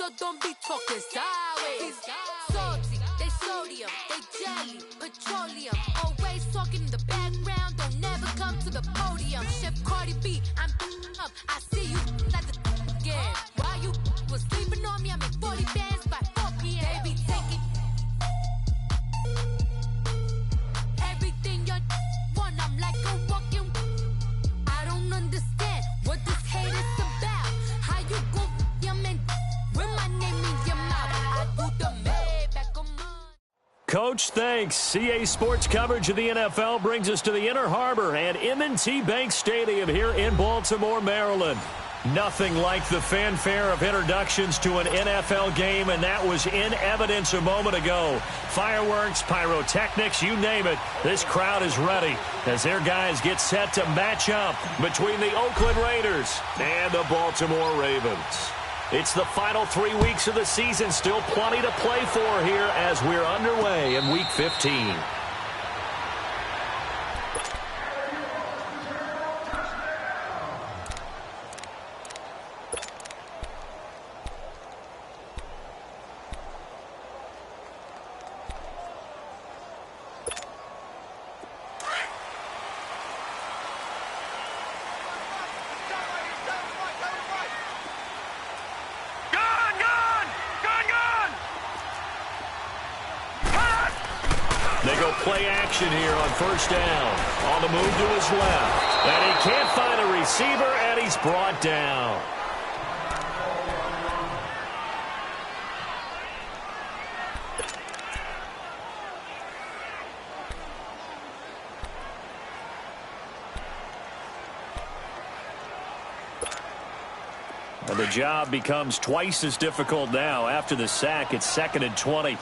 so don't be talking sideways. Salty, they sodium, they jelly, petroleum. Always talking in the background, don't never come to the podium. Chef Cardi B, I'm up. I see you like the again. While you was sleeping on me, I made 40 bands by 4 p.m. They be taking everything you want. I'm like a walking. I don't understand what this hate is about. How you go your man with my name in your mouth? I do the Maybach on mine. Coach, thanks. CA Sports coverage of the NFL brings us to the Inner Harbor and M&T Bank Stadium here in Baltimore, Maryland. Nothing like the fanfare of introductions to an NFL game, and that was in evidence a moment ago. Fireworks, pyrotechnics, you name it. This crowd is ready as their guys get set to match up between the Oakland Raiders and the Baltimore Ravens. It's the final 3 weeks of the season. Still plenty to play for here as we're underway in Week 15. They go play action here on first down. On the move to his left. And he can't find a receiver, and he's brought down. And the job becomes twice as difficult now. After the sack, it's 2nd and 20.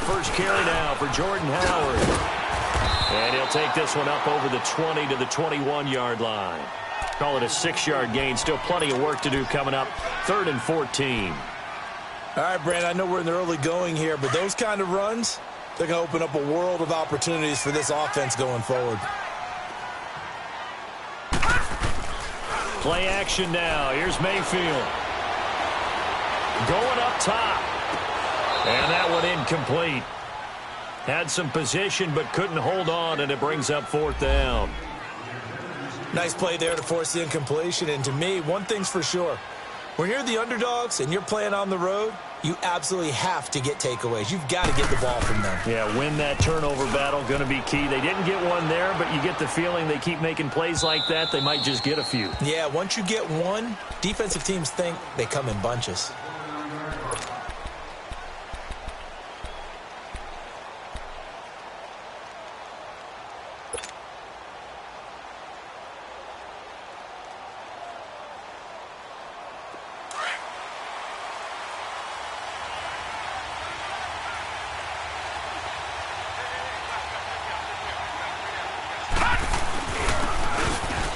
First carry now for Jordan Howard. And he'll take this one up over the 20 to the 21-yard line. Call it a 6-yard gain. Still plenty of work to do coming up. 3rd and 14. All right, Brand, I know we're in the early going here, but those kind of runs, they're going to open up a world of opportunities for this offense going forward. Play action now. Here's Mayfield. Going up top. And that one incomplete. Had some position but couldn't hold on, and it brings up 4th down. Nice play there to force the incompletion. And to me, one thing's for sure. When you're the underdogs and you're playing on the road, you absolutely have to get takeaways. You've got to get the ball from them. Yeah, win that turnover battle, going to be key. They didn't get one there, but you get the feeling they keep making plays like that, they might just get a few. Yeah, once you get one, defensive teams think they come in bunches.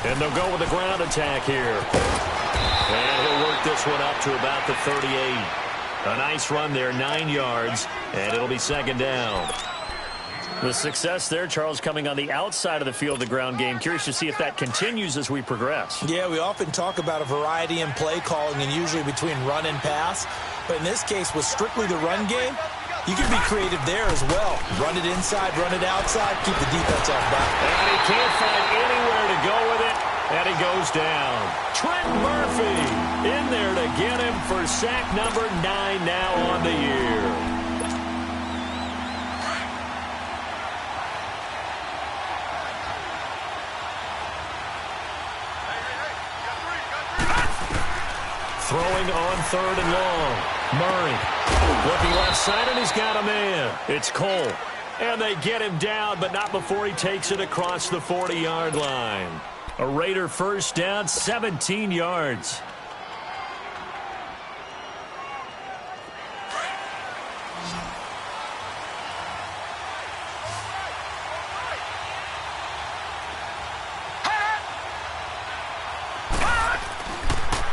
And they'll go with the ground attack here. And he'll work this one up to about the 38. A nice run there, 9 yards, and it'll be 2nd down. The success there, Charles, coming on the outside of the field, the ground game. Curious to see if that continues as we progress. Yeah, we often talk about a variety in play calling and usually between run and pass. But in this case, with strictly the run game, you can be creative there as well. Run it inside, run it outside, keep the defense off back. And he can't find anywhere to go with it, and he goes down. Trent Murphy in there to get him for sack number 9 now on the year. Throwing on 3rd and long. Murray looking left side, and he's got a man. It's Cole. And they get him down, but not before he takes it across the 40-yard line. A Raider first down, 17 yards.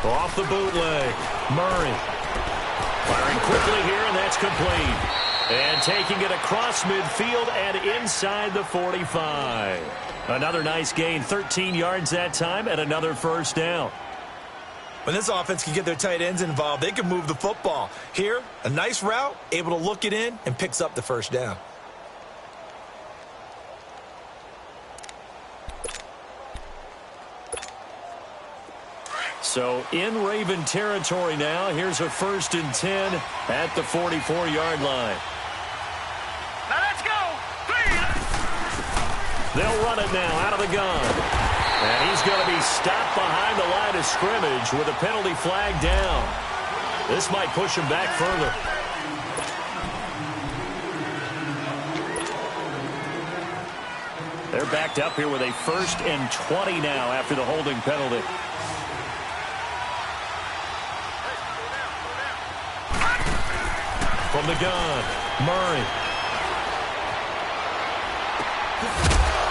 Off the bootleg. Murray firing quickly here, and that's complete. And taking it across midfield and inside the 45. Another nice gain, 13 yards that time, and another first down. When this offense can get their tight ends involved, they can move the football. Here, a nice route, able to look it in, and picks up the first down. So in Raven territory now, here's a 1st and 10 at the 44-yard line. Now let's go. They'll run it now out of the gun. And he's going to be stopped behind the line of scrimmage with a penalty flag down. This might push him back further. They're backed up here with a 1st and 20 now after the holding penalty. From the gun, Murray.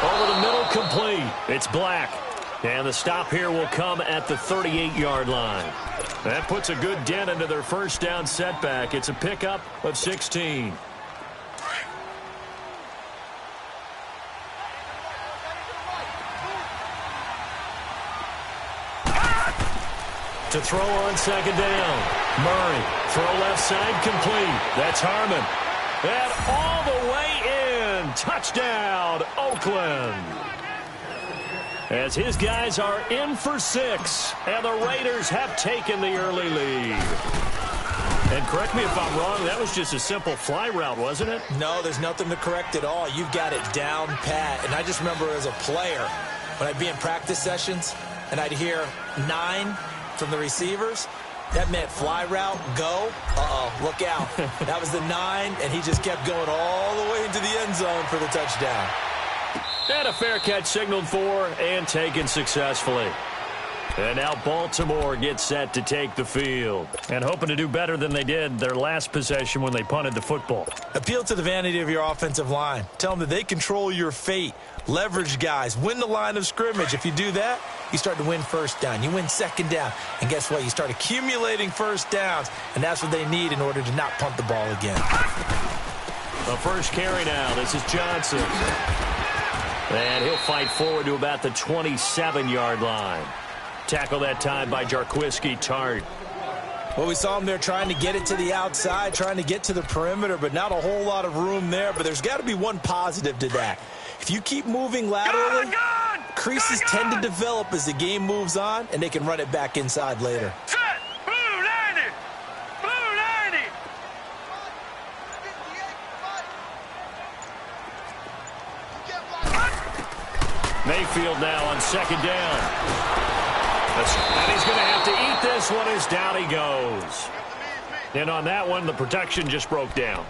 Over the middle, complete. It's Black. And the stop here will come at the 38-yard line. That puts a good dent into their first down setback. It's a pickup of 16. To throw on 2nd down. Murray, throw left side, complete. That's Harmon. And all the way in. Touchdown, Oakland. As his guys are in for 6, and the Raiders have taken the early lead. And correct me if I'm wrong, that was just a simple fly route, wasn't it? No, there's nothing to correct at all. You've got it down pat. And I just remember as a player, when I'd be in practice sessions, and I'd hear 9 from the receivers, that meant fly route, go. Look out. That was the 9, and he just kept going all the way into the end zone for the touchdown. And a fair catch signaled for and taken successfully. And now Baltimore gets set to take the field. And hoping to do better than they did their last possession when they punted the football. Appeal to the vanity of your offensive line. Tell them that they control your fate. Leverage guys. Win the line of scrimmage. If you do that, you start to win first down. You win second down. And guess what? You start accumulating first downs. And that's what they need in order to not punt the ball again. The first carry now. This is Johnson. And he'll fight forward to about the 27-yard line. Tackle that time by Jarquiski Tart. Well, we saw him there trying to get it to the outside, trying to get to the perimeter, but not a whole lot of room there. But there's got to be one positive to that. If you keep moving laterally, creases tend to develop as the game moves on, and they can run it back inside later. Set. Blue 90. Blue 90. Mayfield now on 2nd down. And he's going to have to eat this one as down he goes. And on that one, the protection just broke down.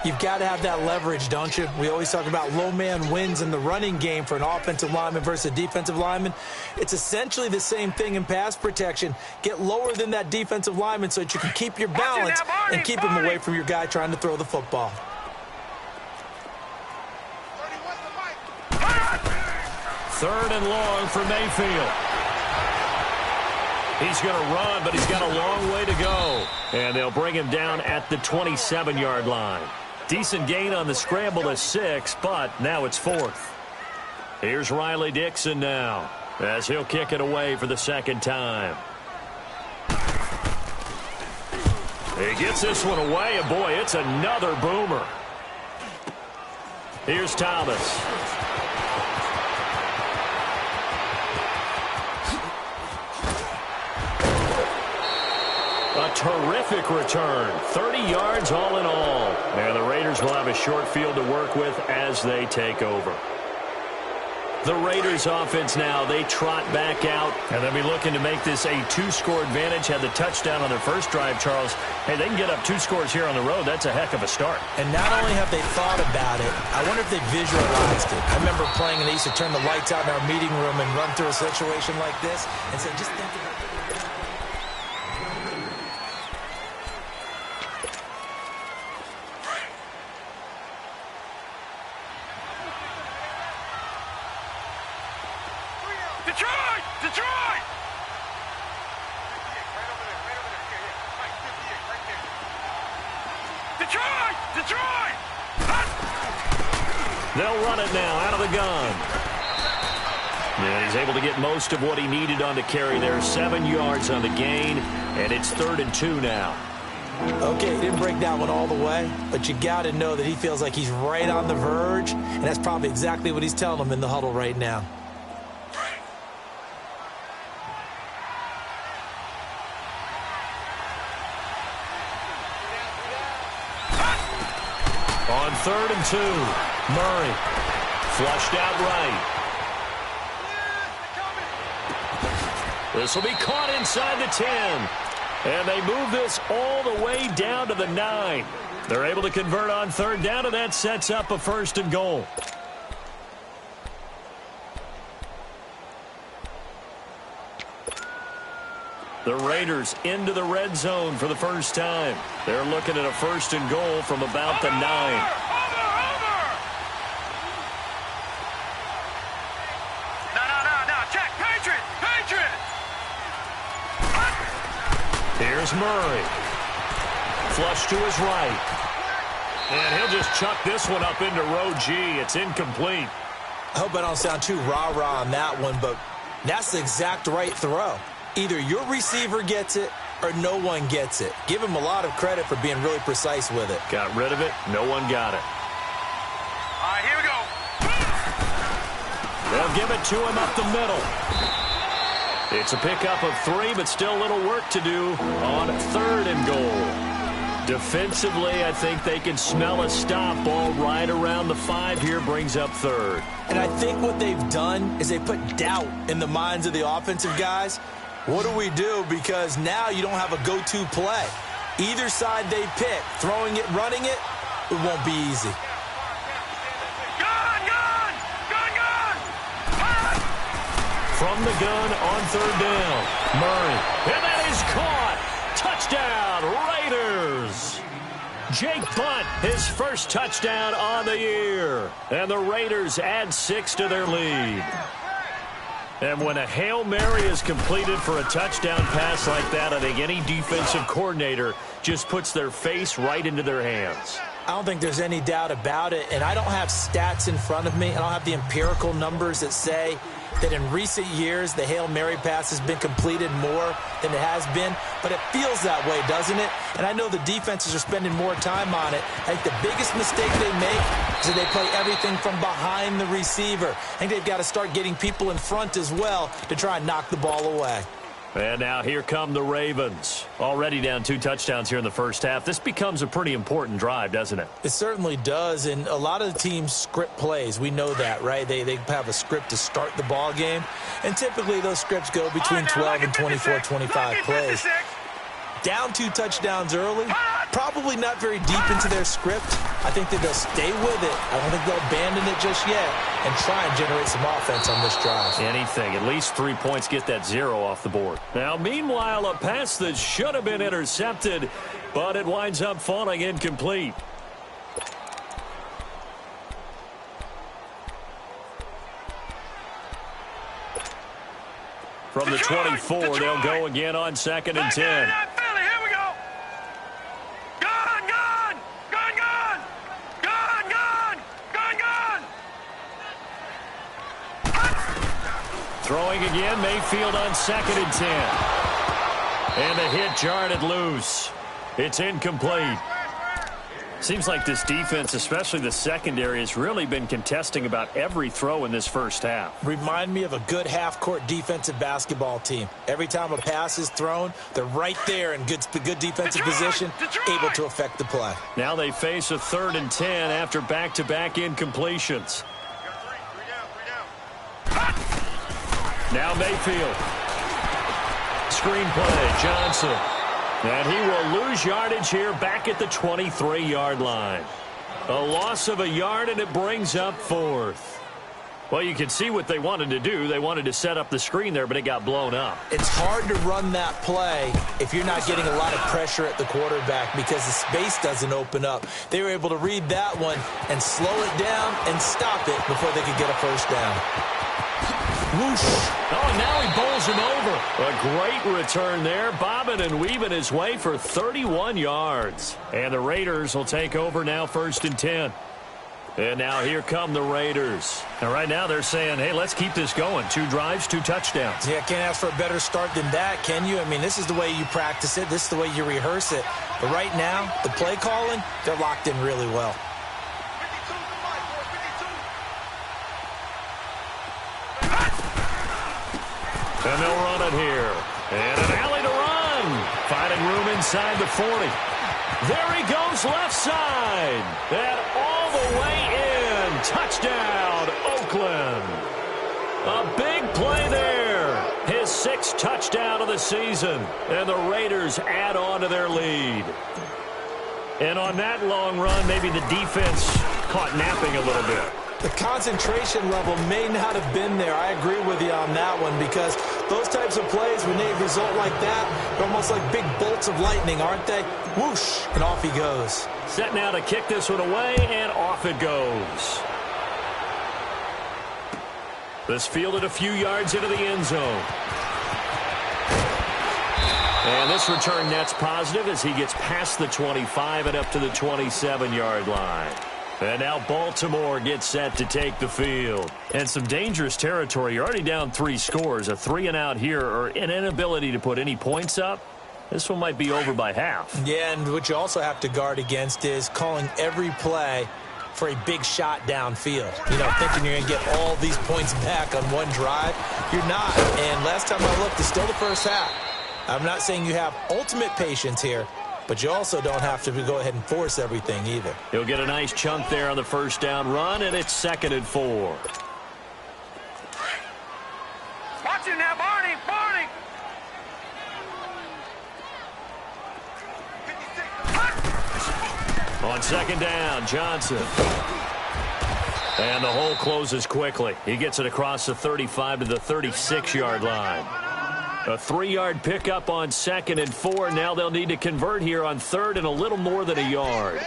You've got to have that leverage, don't you? We always talk about low man wins in the running game for an offensive lineman versus a defensive lineman. It's essentially the same thing in pass protection. Get lower than that defensive lineman so that you can keep your balance and keep him away from your guy trying to throw the football. Third and long for Mayfield. He's going to run, but he's got a long way to go. And they'll bring him down at the 27-yard line. Decent gain on the scramble to 6, but now it's 4th. Here's Riley Dixon now, as he'll kick it away for the 2nd time. He gets this one away, and boy, it's another boomer. Here's Thomas. A terrific return. 30 yards all in all. And the Raiders will have a short field to work with as they take over. The Raiders offense now, they trot back out, and they'll be looking to make this a 2-score advantage. Had the touchdown on their first drive, Charles. Hey, they can get up 2 scores here on the road. That's a heck of a start. And not only have they thought about it, I wonder if they visualized it. I remember playing, and they used to turn the lights out in our meeting room and run through a situation like this and say, just think about it. Detroit! Detroit! Detroit! Detroit! They'll run it now out of the gun. And he's able to get most of what he needed on the carry there. 7 yards on the gain, and it's 3rd and 2 now. Okay, he didn't break that one all the way, but you got to know that he feels like he's right on the verge, and that's probably exactly what he's telling them in the huddle right now. On 3rd and 2, Murray flushed out right. This will be caught inside the 10. And they move this all the way down to the 9. They're able to convert on 3rd down, and that sets up a 1st and goal. The Raiders into the red zone for the first time. They're looking at a 1st and goal from about the 9. No. Check. Patriot. Here's Murray. Flush to his right. And he'll just chuck this one up into row G. It's incomplete. I hope I don't sound too rah-rah on that one, but that's the exact right throw. Either your receiver gets it or no one gets it. Give him a lot of credit for being really precise with it. Got rid of it. No one got it. All right, here we go. They'll give it to him up the middle. It's a pickup of 3, but still a little work to do on 3rd and goal. Defensively, I think they can smell a stop ball right around the 5 here, brings up 3rd. And I think what they've done is they put doubt in the minds of the offensive guys. What do we do? Because now you don't have a go-to play. Either side they pick, throwing it, running it, it won't be easy. From the gun on 3rd down, Murray. And that is caught. Touchdown, Raiders. Jake Butt, his first touchdown on the year. And the Raiders add 6 to their lead. And when a Hail Mary is completed for a touchdown pass like that, I think any defensive coordinator just puts their face right into their hands. I don't think there's any doubt about it, and I don't have stats in front of me. I don't have the empirical numbers that say that in recent years the Hail Mary pass has been completed more than it has been, but it feels that way, doesn't it? And I know the defenses are spending more time on it. I think the biggest mistake they make is that they play everything from behind the receiver. I think they've got to start getting people in front as well to try and knock the ball away. And now here come the Ravens. Already down 2 touchdowns here in the first half. This becomes a pretty important drive, doesn't it? It certainly does, and a lot of the teams script plays. We know that, right? They have a script to start the ball game, and typically those scripts go between 12 and 24, 25 plays. Down 2 touchdowns early, probably not very deep into their script. I think that they'll stay with it. I don't think they'll abandon it just yet and try and generate some offense on this drive. Anything. At least 3 points, get that 0 off the board. Now, meanwhile, a pass that should have been intercepted, but it winds up falling incomplete. From the 24, they'll go again on 2nd and 10. Throwing again, Mayfield on 2nd and 10. And the hit jarred it loose. It's incomplete. Seems like this defense, especially the secondary, has really been contesting about every throw in this first half. Remind me of a good half-court defensive basketball team. Every time a pass is thrown, they're right there in good defensive position, able to affect the play. Now they face a 3rd and 10 after back-to-back incompletions. Now Mayfield. Screen play, Johnson. And he will lose yardage here back at the 23-yard line. A loss of a yard, and it brings up 4th. Well, you can see what they wanted to do. They wanted to set up the screen there, but it got blown up. It's hard to run that play if you're not getting a lot of pressure at the quarterback because the space doesn't open up. They were able to read that one and slow it down and stop it before they could get a first down. Whoosh. Oh, and now he bowls him over. A great return there, bobbing and weaving his way for 31 yards. And the Raiders will take over now 1st and 10. And now here come the Raiders. And right now they're saying, hey, let's keep this going. 2 drives, 2 touchdowns. Yeah, can't ask for a better start than that, can you? I mean, this is the way you practice it. This is the way you rehearse it. But right now, the play calling, they're locked in really well. And they'll run it here. And an alley to run. Finding room inside the 40. There he goes left side. And all the way in. Touchdown, Oakland. A big play there. His 6th touchdown of the season. And the Raiders add on to their lead. And on that long run, maybe the defense caught napping a little bit. The concentration level may not have been there. I agree with you on that one because those types of plays, when they result like that, they're almost like big bolts of lightning, aren't they? Whoosh, and off he goes. Set now to kick this one away, and off it goes. This fielded a few yards into the end zone. And this return net's positive as he gets past the 25 and up to the 27-yard line. And now Baltimore gets set to take the field. And some dangerous territory. You're already down 3 scores. A 3-and-out here or an inability to put any points up. This one might be over by half. Yeah, and what you also have to guard against is calling every play for a big shot downfield. You know, thinking you're going to get all these points back on one drive. You're not. And last time I looked, it's still the first half. I'm not saying you have ultimate patience here, but you also don't have to go ahead and force everything either. He'll get a nice chunk there on the first down run, and it's 2nd and 4. Watch it now, Barney, Barney. On 2nd down, Johnson. And the hole closes quickly. He gets it across the 35 to the 36-yard line. A 3-yard pickup on 2nd and 4. Now they'll need to convert here on 3rd and a little more than a yard.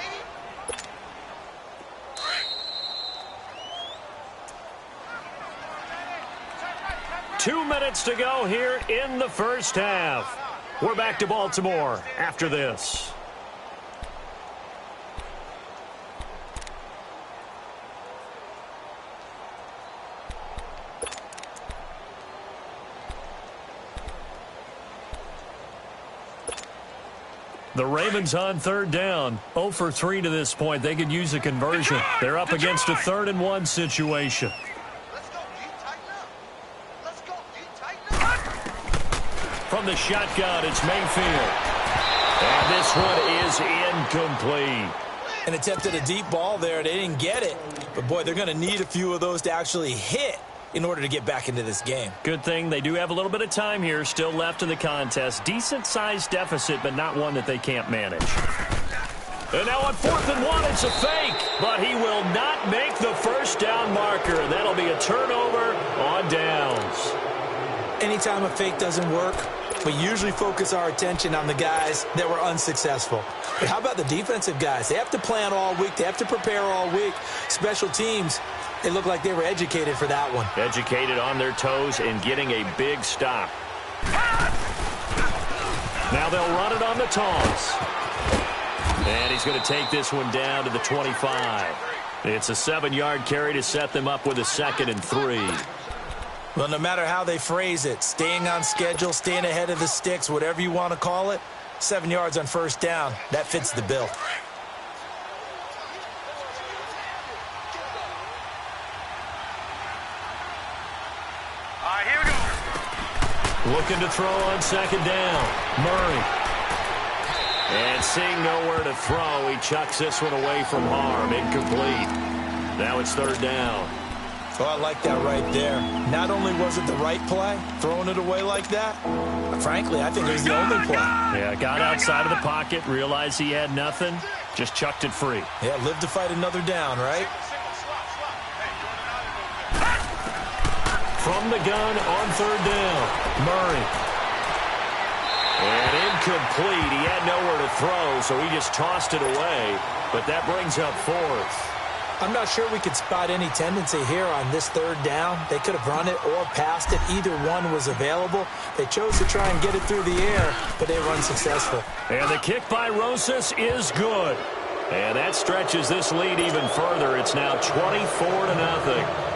Two minutes to go here in the first half. We're back to Baltimore after this. The Ravens on 3rd down. 0 for 3 to this point. They could use a conversion. They're up against a 3rd and 1 situation. From the shotgun, it's Mayfield. And this one is incomplete. And attempted a deep ball there. They didn't get it. But, boy, they're going to need a few of those to actually hit in order to get back into this game. Good thing they do have a little bit of time here still left in the contest. Decent-sized deficit, but not one that they can't manage. And now on 4th and 1, it's a fake. But he will not make the first down marker. That'll be a turnover on downs. Anytime a fake doesn't work, we usually focus our attention on the guys that were unsuccessful. But how about the defensive guys? They have to plan all week. They have to prepare all week. Special teams, they look like they were educated for that one. Educated on their toes and getting a big stop. Now they'll run it on the toss. And he's going to take this one down to the 25. It's a 7-yard carry to set them up with a 2nd and 3. Well, no matter how they phrase it, staying on schedule, staying ahead of the sticks, whatever you want to call it, 7 yards on first down, that fits the bill. Here we go. Looking to throw on 2nd down. Murray. And seeing nowhere to throw, he chucks this one away from harm. Incomplete. Now it's 3rd down. Oh, I like that right there. Not only was it the right play, throwing it away like that, but frankly, I think it was the only play. Yeah, got outside of the pocket, realized he had nothing, just chucked it free. Yeah, live to fight another down, right? From the gun on 3rd down, Murray. And incomplete. He had nowhere to throw, so he just tossed it away. But that brings up 4th. I'm not sure we could spot any tendency here on this 3rd down. They could have run it or passed it. Either one was available. They chose to try and get it through the air, but they were unsuccessful. And the kick by Rosas is good. And that stretches this lead even further. It's now 24-0.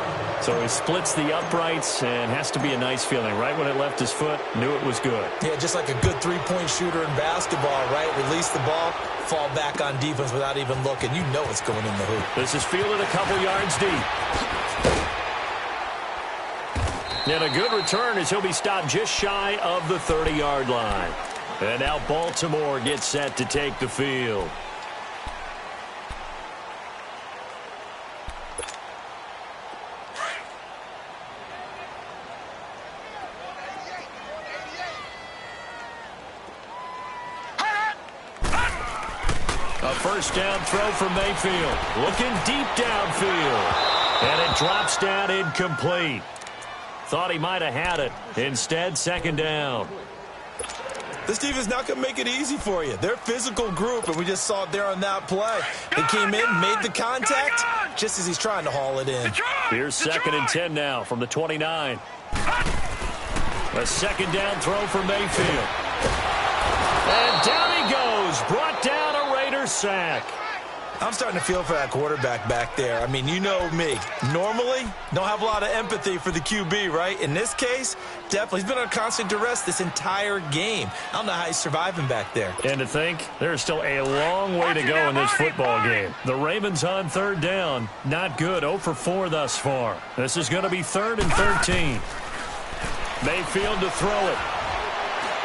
So he splits the uprights, and has to be a nice feeling. Right when it left his foot, knew it was good. Yeah, just like a good three-point shooter in basketball, right? Release the ball, fall back on defense without even looking. You know it's going in the hoop. This is fielded a couple yards deep. And a good return as he'll be stopped just shy of the 30-yard line. And now Baltimore gets set to take the field. A first down throw for Mayfield. Looking deep downfield. And it drops down incomplete. Thought he might have had it. Instead, second down. This defense not going to make it easy for you. They're a physical group, and we just saw it there on that play. They came in, made the contact, just as he's trying to haul it in. Here's 2nd and 10 now from the 29. A second down throw for Mayfield. And down he goes. Brought down a Raiders sack. I'm starting to feel for that quarterback back there. I mean, you know me. Normally, don't have a lot of empathy for the QB, right? In this case, definitely. He's been on constant duress this entire game. I don't know how he's surviving back there. And to think, there's still a long way to go in this football game. The Ravens on third down. Not good. 0 for 4 thus far. This is going to be 3rd and 13. Mayfield to throw it.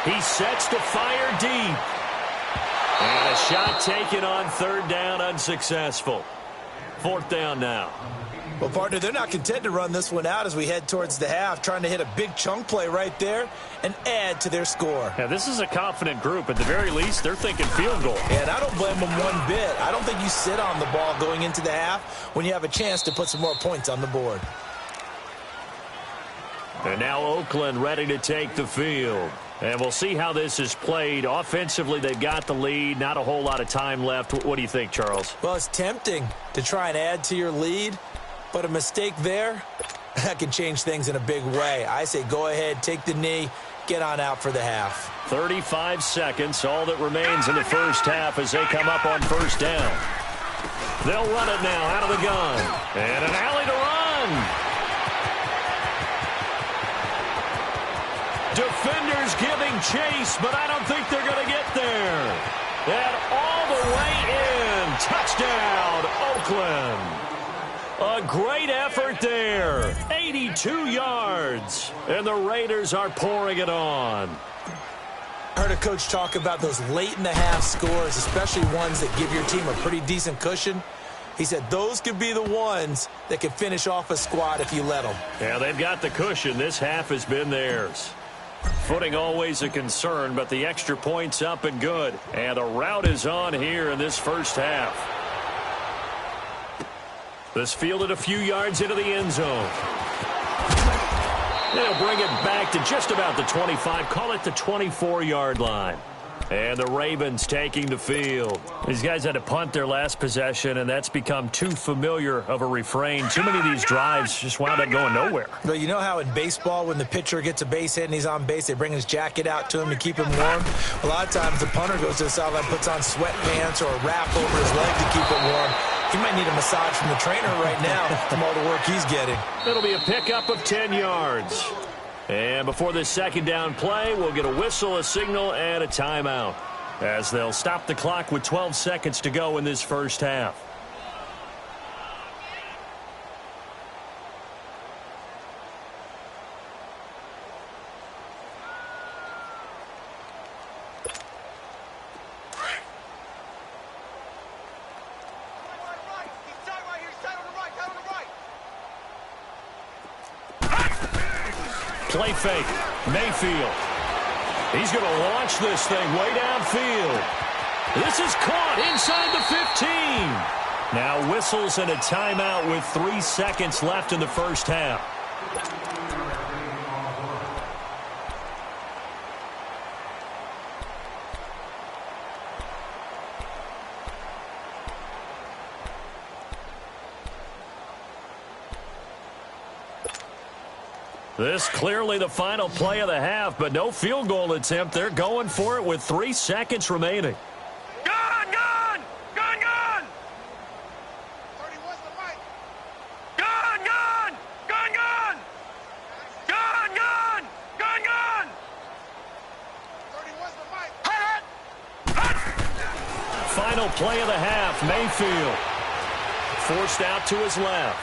He sets to fire deep. And a shot taken on 3rd down, unsuccessful. 4th down now. Well, partner, they're not content to run this one out as we head towards the half, trying to hit a big chunk play right there and add to their score. Yeah, this is a confident group. At the very least, they're thinking field goal. And I don't blame them one bit. I don't think you sit on the ball going into the half when you have a chance to put some more points on the board. And now Oakland ready to take the field. And we'll see how this is played. Offensively, they've got the lead. Not a whole lot of time left. What do you think, Charles? Well, it's tempting to try and add to your lead, but a mistake there, that can change things in a big way. I say go ahead, take the knee, get on out for the half. 35 seconds, all that remains in the first half as they come up on 1st down. They'll run it now out of the gun. And an alley to run. Defenders giving chase, but I don't think they're going to get there. And all the way in. Touchdown, Oakland. A great effort there. 82 yards. And the Raiders are pouring it on. I heard a coach talk about those late-in-the-half scores, especially ones that give your team a pretty decent cushion. He said those could be the ones that could finish off a squad if you let them. Yeah, they've got the cushion. This half has been theirs. Footing always a concern, but the extra point's up and good. And the route is on here in this first half. This fielded a few yards into the end zone. They'll bring it back to just about the 25. Call it the 24-yard line. And the Ravens taking the field. These guys had to punt their last possession, and that's become too familiar of a refrain. Too many of these drives just wound up going nowhere. But you know how in baseball, when the pitcher gets a base hit and he's on base, they bring his jacket out to him to keep him warm? A lot of times the punter goes to the sideline, puts on sweatpants or a wrap over his leg to keep it warm. He might need a massage from the trainer right now from all the work he's getting. It'll be a pickup of 10 yards. And before this second down play, we'll get a whistle, a signal, and a timeout as they'll stop the clock with 12 seconds to go in this first half. Play fake. Mayfield. He's going to launch this thing way downfield. This is caught inside the 15. Now whistles and a timeout with 3 seconds left in the first half. This clearly the final play of the half, but no field goal attempt. They're going for it with 3 seconds remaining. Gun! Gun! Gun! Gun! final play of the half. Mayfield forced out to his left.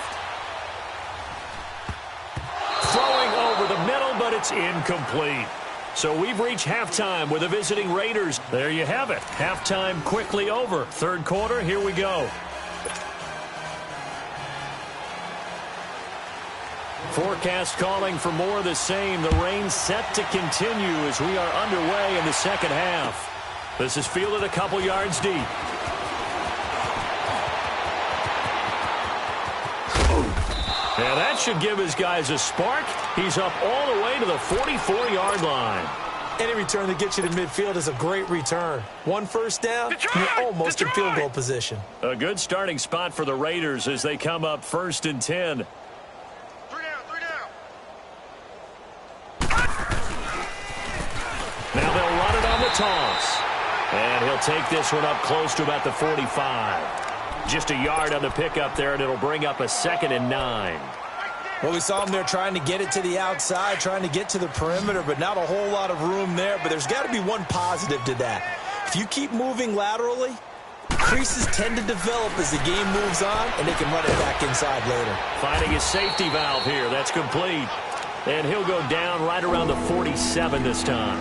Throwing over the middle, but it's incomplete. So we've reached halftime with the visiting Raiders. There you have it. Halftime quickly over. Third quarter, here we go. Forecast calling for more of the same. The rain set to continue as we are underway in the second half. This is fielded a couple yards deep. And that should give his guys a spark. He's up all the way to the 44-yard line. Any return that gets you to midfield is a great return. One first down, you're almost in field goal position. A good starting spot for the Raiders as they come up 1st and 10. Now they'll run it on the toss. And he'll take this one up close to about the 45. Just a yard on the pickup there, and it'll bring up a 2nd and 9. Well, we saw him there trying to get it to the outside, trying to get to the perimeter, but not a whole lot of room there. But there's got to be one positive to that. If you keep moving laterally, creases tend to develop as the game moves on, and they can run it back inside later. Finding his safety valve here. That's complete. And he'll go down right around the 47 this time.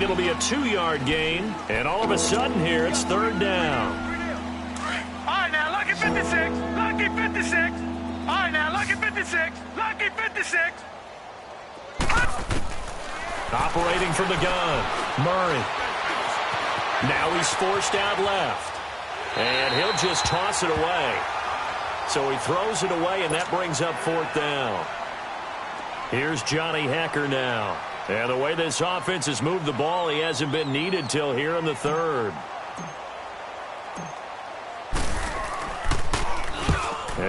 It'll be a 2-yard gain, and all of a sudden here it's 3rd down. All right, now, lucky 56. Lucky 56. All right, now, lucky 56. Lucky 56. Operating from the gun, Murray. Now he's forced out left. And he'll just toss it away. So he throws it away, and that brings up 4th down. Here's Johnny Hecker now. And the way this offense has moved the ball, he hasn't been needed till here in the 3rd.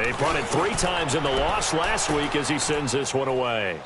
He punted 3 times in the loss last week as he sends this one away.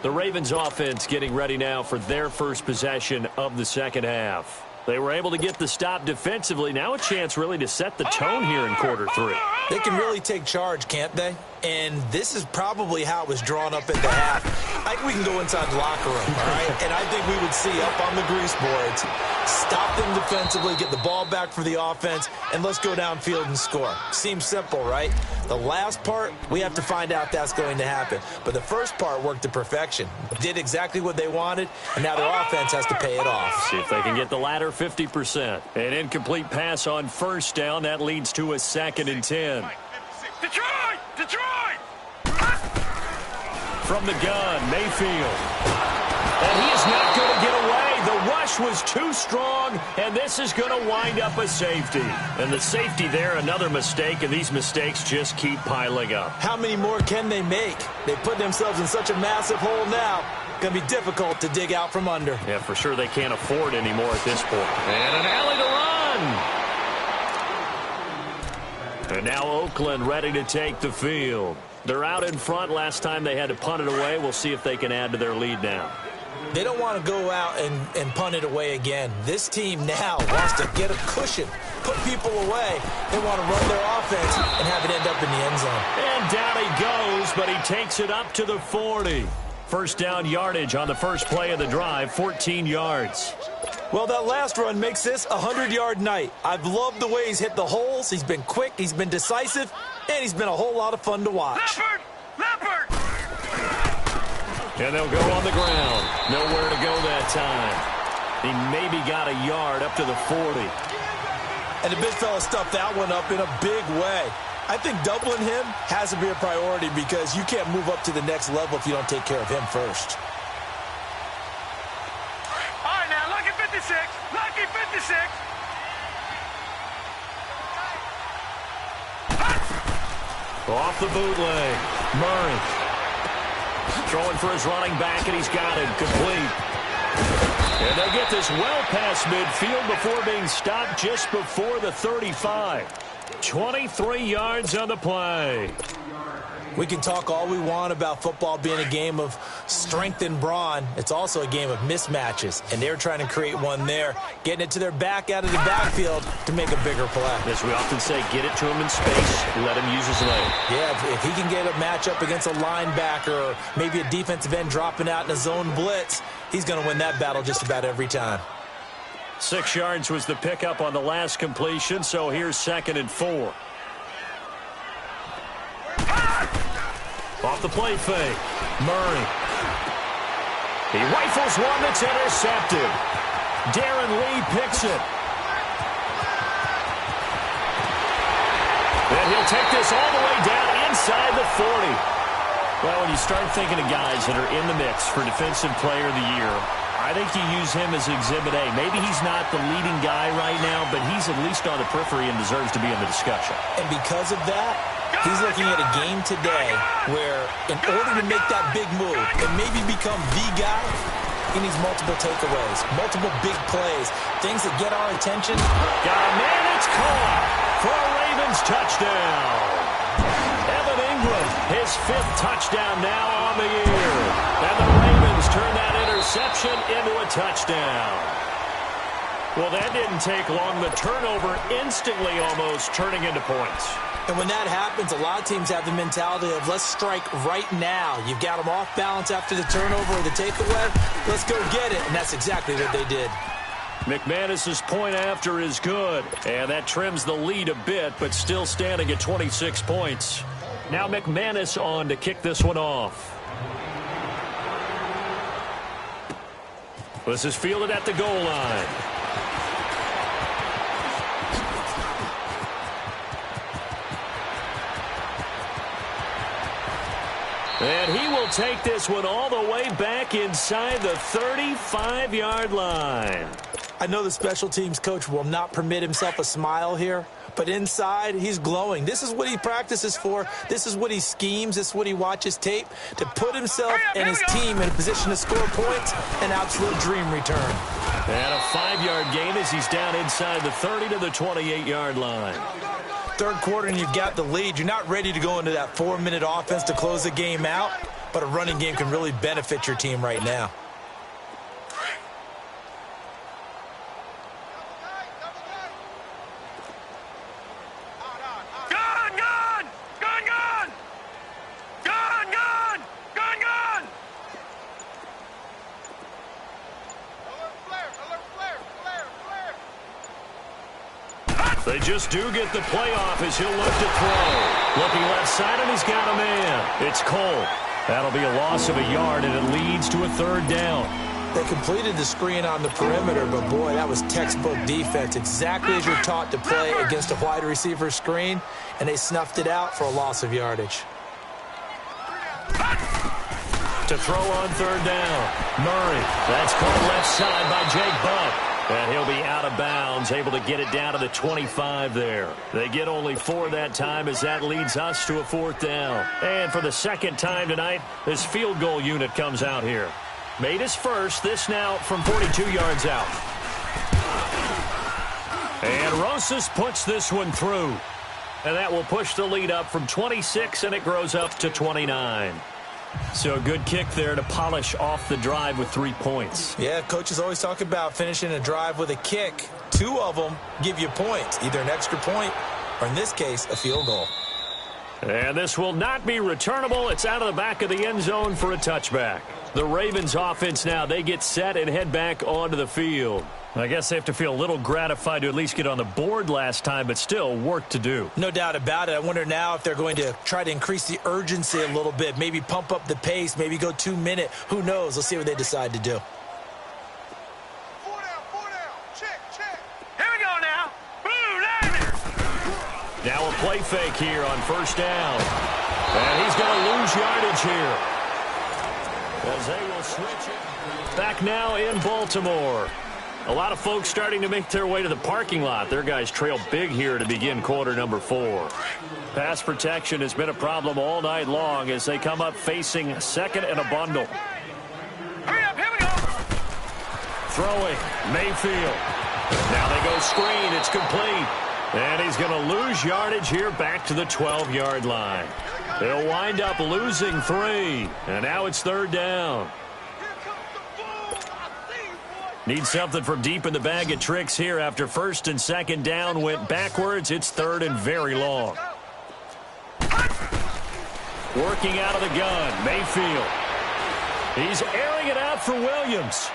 The Ravens offense getting ready now for their first possession of the second half. They were able to get the stop defensively. Now a chance really to set the tone here in quarter 3. They can really take charge, can't they? And this is probably how it was drawn up at the half. I think we can go inside the locker room, all right? And I think we would see up on the grease boards, stop them defensively, get the ball back for the offense, and let's go downfield and score. Seems simple, right? The last part, we have to find out that's going to happen. But the first part worked to perfection. Did exactly what they wanted, and now their offense has to pay it off. See if they can get the latter 50%. An incomplete pass on 1st down. That leads to a 2nd and 10. Detroit! Detroit! From the gun, Mayfield. And he is not going to get away. The rush was too strong, and this is going to wind up a safety. And the safety there, another mistake, and these mistakes just keep piling up. How many more can they make? They put themselves in such a massive hole now. Going to be difficult to dig out from under. Yeah, for sure they can't afford anymore at this point. And an alley to run. And now Oakland ready to take the field. They're out in front. Last time they had to punt it away. We'll see if they can add to their lead now. They don't want to go out and punt it away again. This team now wants to get a cushion, put people away. They want to run their offense and have it end up in the end zone. And down he goes, but he takes it up to the 40. First down yardage on the first play of the drive, 14 yards. Well, that last run makes this a 100-yard night. I've loved the way he's hit the holes. He's been quick, he's been decisive, and he's been a whole lot of fun to watch. Leopard! Leopard! And they'll go on the ground. Nowhere to go that time. He maybe got a yard up to the 40. And the big fella stuffed that one up in a big way. I think doubling him has to be a priority because you can't move up to the next level if you don't take care of him first. All right, now, lucky 56. Lucky 56. Off the bootleg. Murray. Throwing for his running back, and he's got it. Complete. And they'll get this well past midfield before being stopped just before the 35. 23 yards on the play. We can talk all we want about football being a game of strength and brawn. It's also a game of mismatches, and they're trying to create one there, getting it to their back out of the backfield to make a bigger play. As we often say, get it to him in space, let him use his leg. Yeah, if he can get a matchup against a linebacker or maybe a defensive end dropping out in a zone blitz, he's going to win that battle just about every time. 6 yards was the pickup on the last completion, so here's 2nd and 4. Off the play fake. Murray. He rifles one that's intercepted. Darren Lee picks it. And he'll take this all the way down inside the 40. Well, when you start thinking of guys that are in the mix for Defensive Player of the Year, I think you use him as Exhibit A. Maybe he's not the leading guy right now, but he's at least on the periphery and deserves to be in the discussion. And because of that, he's looking at a game today where in order to make that big move and maybe become the guy, he needs multiple takeaways, multiple big plays, things that get our attention. Got a man, it's caught for a Ravens touchdown. Evan Ingram, his 5th touchdown now on the year. And the Ravens turn that interception into a touchdown. Well, that didn't take long. The turnover instantly almost turning into points. And when that happens, a lot of teams have the mentality of let's strike right now. You've got them off balance after the turnover or the takeaway. Let's go get it. And that's exactly what they did. McManus's point after is good. And that trims the lead a bit, but still standing at 26 points. Now McManus on to kick this one off. This is fielded at the goal line. And he will take this one all the way back inside the 35-yard line. I know the special teams coach will not permit himself a smile here, but inside, he's glowing. This is what he practices for. This is what he schemes. This is what he watches tape to put himself and his team in a position to score points. An absolute dream return. And a 5-yard gain as he's down inside the 30 to the 28-yard line. Third quarter and you've got the lead. You're not ready to go into that 4-minute offense to close the game out, but a running game can really benefit your team right now. They just do get the playoff as he'll look to throw. Looking left side, and he's got a man. It's Cole. That'll be a loss of a yard, and it leads to a 3rd down. They completed the screen on the perimeter, but boy, that was textbook defense. Exactly as you're taught to play against a wide receiver screen, and they snuffed it out for a loss of yardage. To throw on 3rd down. Murray. That's called left side by Jake Buck. And he'll be out of bounds, able to get it down to the 25 there. They get only 4 that time as that leads us to a 4th down. And for the 2nd time tonight, this field goal unit comes out here. Made his first, this now from 42 yards out. And Rosas puts this one through. And that will push the lead up from 26, and it grows up to 29. So a good kick there to polish off the drive with 3 points. Yeah, coaches always talk about finishing a drive with a kick. 2 of them give you points, either an extra point or, in this case, a field goal. And this will not be returnable. It's out of the back of the end zone for a touchback. The Ravens offense now, they get set and head back onto the field. I guess they have to feel a little gratified to at least get on the board last time, but still work to do. No doubt about it. I wonder now if they're going to try to increase the urgency a little bit, maybe pump up the pace, maybe go 2-minute. Who knows? Let's see what they decide to do. 4 down. Check. Here we go now. Boom, there. Now a play fake here on 1st down. And he's going to lose yardage here, as they will switch it. Back now in Baltimore. A lot of folks starting to make their way to the parking lot. Their guys trail big here to begin quarter number 4. Pass protection has been a problem all night long as they come up facing 2nd and a bundle. Hurry up, here we go. Throwing, Mayfield. Now they go screen, it's complete. And he's going to lose yardage here back to the 12-yard line. They'll wind up losing 3. And now it's 3rd down. Need something from deep in the bag of tricks here after 1st and 2nd down went backwards. It's 3rd and very long. Working out of the gun, Mayfield. He's airing it out for Williams.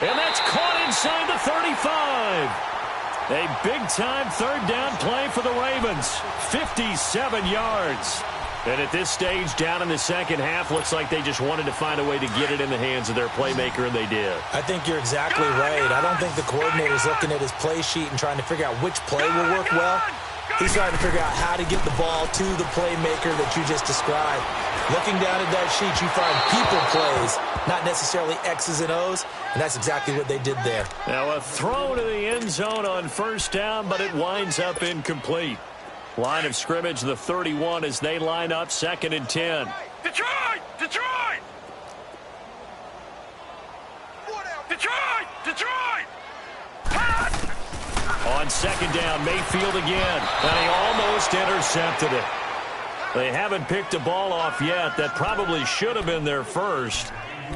And that's caught inside the 35. A big-time third down play for the Ravens. 57 yards. And at this stage, down in the second half, looks like they just wanted to find a way to get it in the hands of their playmaker, and they did. I think you're exactly right. I don't think the coordinator's looking at his play sheet and trying to figure out which play will work well. He's trying to figure out how to get the ball to the playmaker that you just described. Looking down at that sheet, you find people plays, not necessarily X's and O's, and that's exactly what they did there. Now a throw to the end zone on first down, but it winds up incomplete. Line of scrimmage, the 31, as they line up 2nd and 10. Detroit! Detroit! Detroit! Detroit! On 2nd down, Mayfield again, and he almost intercepted it. They haven't picked a ball off yet. That probably should have been their first,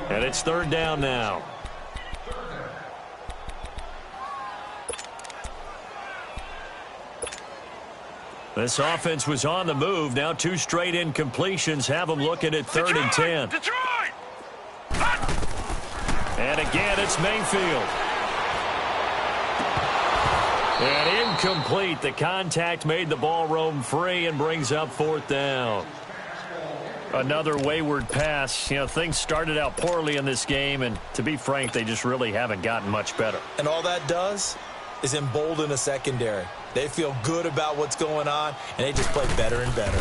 and it's 3rd down now. This offense was on the move. Now 2 straight incompletions have them looking at 3rd and 10. Detroit! And again, it's Mayfield. And incomplete. The contact made the ball roam free and brings up 4th down. Another wayward pass. You know, things started out poorly in this game, and to be frank, they just really haven't gotten much better. And all that does is embolden a secondary. They feel good about what's going on, and they just play better and better.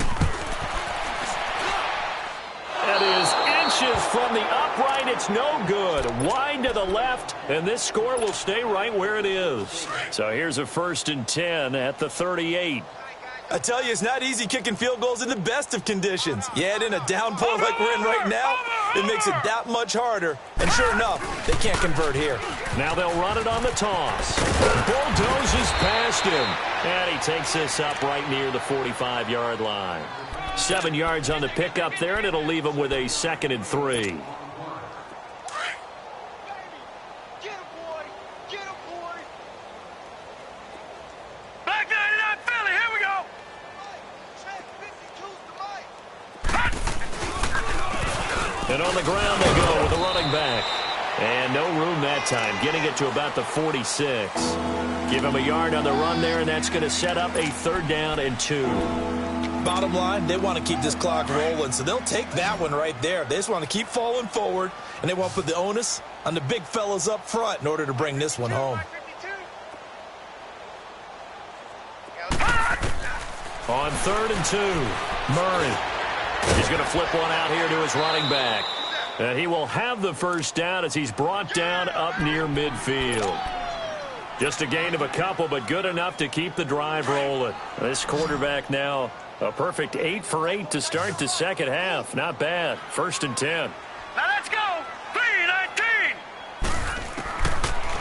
That is inches from the upright. It's no good. Wide to the left, and this score will stay right where it is. So here's a 1st and 10 at the 38. I tell you, it's not easy kicking field goals in the best of conditions. You add in a downpour like we're in right now, it makes it that much harder. And sure enough, they can't convert here. Now they'll run it on the toss. Bulldozes past him. And he takes this up right near the 45-yard line. 7 yards on the pickup there, and it'll leave him with a 2nd and 3. And on the ground they go with a running back. And no room that time, getting it to about the 46. Give him a yard on the run there, and that's going to set up a 3rd down and 2. Bottom line, they want to keep this clock rolling, so they'll take that one right there. They just want to keep falling forward, and they want to put the onus on the big fellas up front in order to bring this one home. On 3rd and 2, Murray. He's going to flip one out here to his running back. And he will have the 1st down as he's brought down up near midfield. Just a gain of a couple, but good enough to keep the drive rolling. This quarterback now a perfect 8 for 8 to start the second half. Not bad. 1st and 10. Now let's go. 3-19.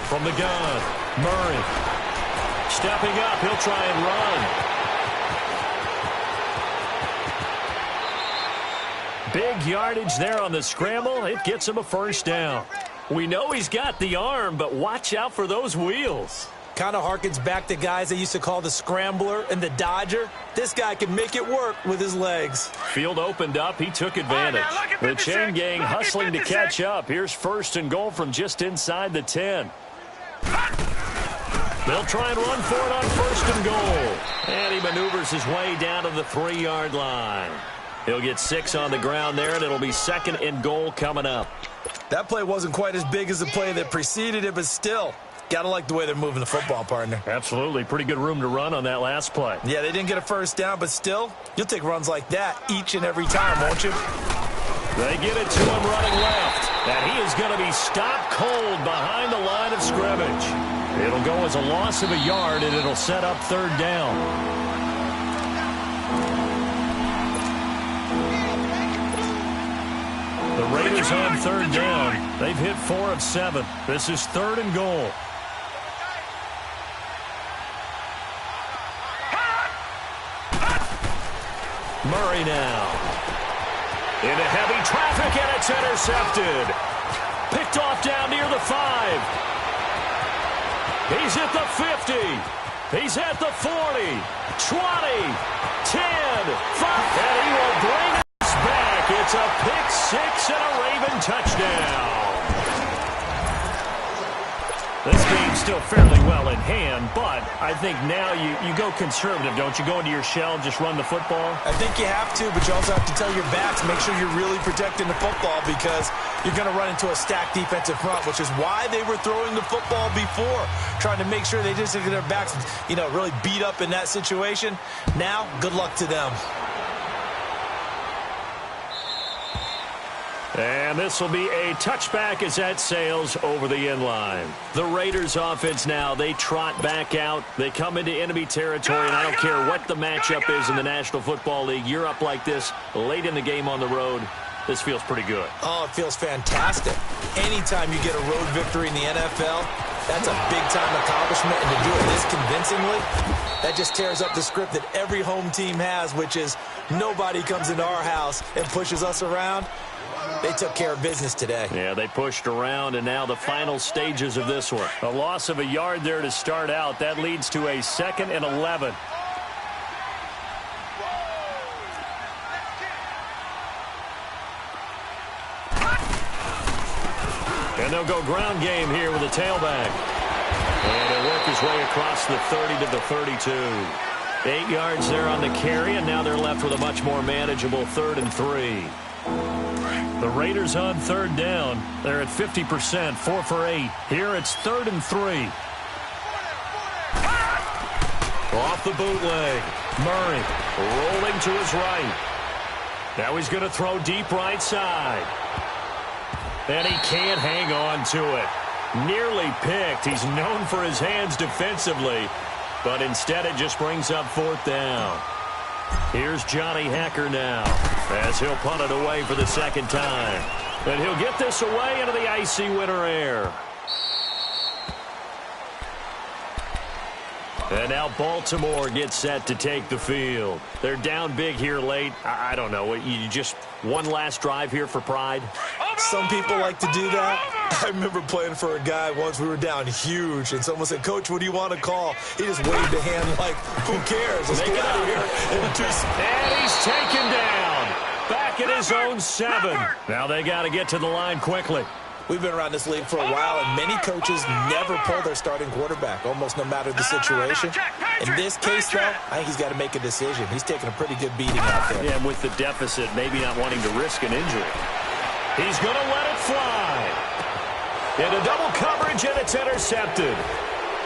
From the gun, Murray. Stepping up, he'll try and run. Big yardage there on the scramble. It gets him a 1st down. We know he's got the arm, but watch out for those wheels. Kind of harkens back to guys they used to call the scrambler and the dodger. This guy can make it work with his legs. Field opened up. He took advantage. The chain gang hustling to catch up. Here's 1st and goal from just inside the 10. They'll try and run for it on 1st and goal. And he maneuvers his way down to the 3-yard line. He'll get 6 on the ground there, and it'll be 2nd and goal coming up. That play wasn't quite as big as the play that preceded it, but still, gotta like the way they're moving the football, partner. Absolutely. Pretty good room to run on that last play. Yeah, they didn't get a 1st down, but still, you'll take runs like that each and every time, won't you? They get it to him running left, and he is going to be stopped cold behind the line of scrimmage. It'll go as a loss of a yard, and it'll set up 3rd down. The Raiders on 3rd down. They've hit 4 of 7. This is 3rd and goal. Murray now. Into heavy traffic, and it's intercepted. Picked off down near the 5. He's at the 50. He's at the 40. 20. 10. 5. And he will bring it. It's a pick 6 and a Raven touchdown. still fairly well in hand, but I think now you go conservative, don't you? Go into your shell and just run the football? I think you have to, but you also have to tell your backs, make sure you're really protecting the football because you're going to run into a stacked defensive front, which is why they were throwing the football before, trying to make sure they just get their backs, really beat up in that situation. Now, good luck to them. And this will be a touchback as that sails over the end line. The Raiders offense now, they trot back out. They come into enemy territory, and I don't care what the matchup is in the National Football League. You're up like this late in the game on the road. This feels pretty good. Oh, it feels fantastic. Anytime you get a road victory in the NFL, that's a big-time accomplishment, and to do it this convincingly, that just tears up the script that every home team has, which is nobody comes into our house and pushes us around. They took care of business today. Yeah, they pushed around, and now the final stages of this one. A loss of a yard there to start out. That leads to a 2nd and 11. And they'll go ground game here with a tailback. And he'll work his way across the 30 to the 32. 8 yards there on the carry, and now they're left with a much more manageable 3rd and 3. The Raiders on 3rd down. They're at 50%, 4 for 8. Here it's 3rd and 3. Off the bootleg. Murray rolling to his right. Now he's going to throw deep right side. And he can't hang on to it. Nearly picked. He's known for his hands defensively, but instead it just brings up 4th down. Here's Johnny Hacker now as he'll punt it away for the 2nd time. And he'll get this away into the icy winter air. And now Baltimore gets set to take the field. They're down big here late. I don't know. You just one last drive here for pride? Some people like to do that. I remember playing for a guy once. We were down huge, and someone said, "Coach, what do you want to call?" He just waved a hand like, "Who cares? Let's get out of here." And he's taken down. Back at his own 7. Now they got to get to the line quickly. We've been around this league for a while, and many coaches never pull their starting quarterback, almost no matter the situation. In this case, though, I think he's got to make a decision. He's taking a pretty good beating out there. Yeah, with the deficit, maybe not wanting to risk an injury. He's going to let it fly. Into double coverage, and it's intercepted.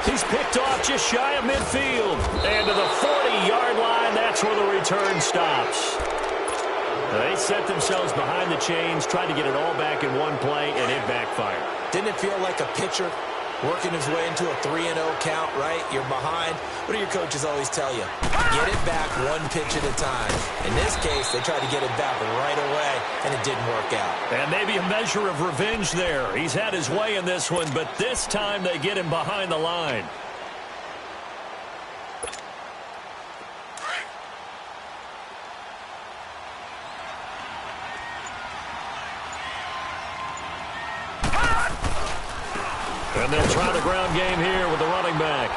He's picked off just shy of midfield. And to the 40-yard line, that's where the return stops. They set themselves behind the chains, tried to get it all back in one play, and it backfired. Didn't it feel like a pitcher working his way into a 3-0 count, right? You're behind. What do your coaches always tell you? Get it back one pitch at a time. In this case, they tried to get it back right away, and it didn't work out. And maybe a measure of revenge there. He's had his way in this one, but this time they get him behind the line. And they'll try the ground game here with the running back.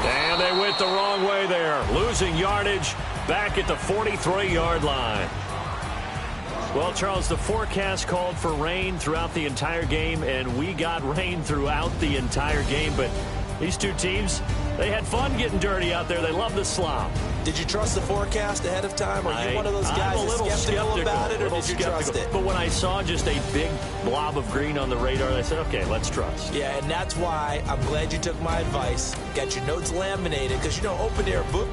And they went the wrong way there. Losing yardage back at the 43-yard line. Well, Charles, the forecast called for rain throughout the entire game, and we got rain throughout the entire game. But these two teams, they had fun getting dirty out there. They love the slop. Did you trust the forecast ahead of time? Are you one of those guys that's skeptical about it, or did you trust it? But when I saw just a big blob of green on the radar, I said, okay, let's trust. Yeah, and that's why I'm glad you took my advice. Got your notes laminated, because, open-air book